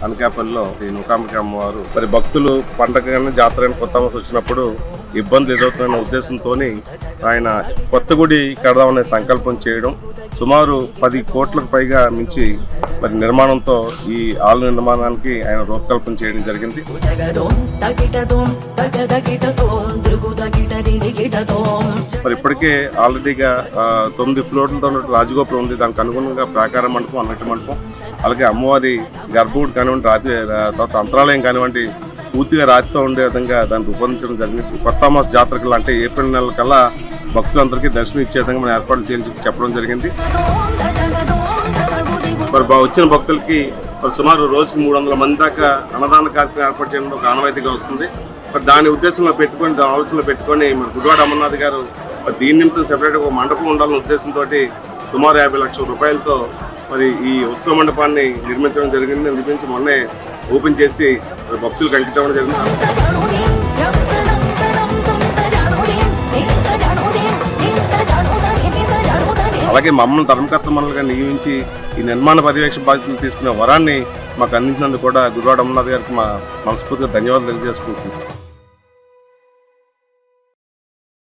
అనకాపల్లిలో ఈ నూకాంబిక అమ్మవారు మరి భక్తులు పండగ కానీ జాతర కానీ కొత్త వచ్చినప్పుడు ఇబ్బందులు ఎదురవుతున్న ఉద్దేశంతో ఆయన కొత్త గుడి కడదామనే సంకల్పం చేయడం, సుమారు 10 కోట్లకు పైగా మించి మరి నిర్మాణంతో ఈ ఆలయ నిర్మాణానికి ఆయన రూపకల్పన చేయడం జరిగింది. మరి ఇప్పటికే ఆల్రెడీగా 9 ఫ్లోర్లతో రాజగోపురం ఉంది. దానికి అనుగుణంగా ప్రాకార మండపం, అన్నట్టు మండపం, అలాగే అమ్మవారి గర్భగుడి కానివ్వండి, తర్వాత అంతరాలయం కానివ్వండి పూర్తిగా రాతితో ఉండే విధంగా దాన్ని రూపొందించడం జరిగింది. కొత్త మాస జాతరకల్లా అంటే ఏప్రిల్ నెల కల్లా భక్తులందరికీ దర్శనం ఇచ్చే విధంగా మనం ఏర్పాట్లు చేయించి చెప్పడం జరిగింది. మరి వచ్చిన భక్తులకి సుమారు రోజుకి 300 మంది దాకా అన్నదాన కార్యక్రమం ఏర్పాటు చేయడం ఒక ఆనవాయితీగా వస్తుంది. మరి దాని ఉద్దేశంలో పెట్టుకొని, దాని ఆలోచనలో పెట్టుకొని మరి గుడివాడ అమర్నాథ్ గారు దీని నిమిత్తం సెపరేట్గా ఒక మండపం ఉండాలనే ఉద్దేశంతో సుమారు 50 లక్షల రూపాయలతో మరి ఈ ఉత్సవ మండపాన్ని నిర్మించడం జరిగింది. నిర్మించి మొన్నే ఓపెన్ చేసి భక్తులకు అంకితం అవ్వడం జరిగింది. అలాగే మమ్మల్ని ధర్మకర్త మనలుగా నియమించి ఈ నిర్మాణ పర్యవేక్షణ బాధ్యతలు తీసుకునే వరాన్ని మాకు అందించినందుకు కూడా గుడివాడ అమర్నాథ్ గారికి మా మనస్ఫూర్తిగా ధన్యవాదాలు తెలియజేసుకుంటున్నాం.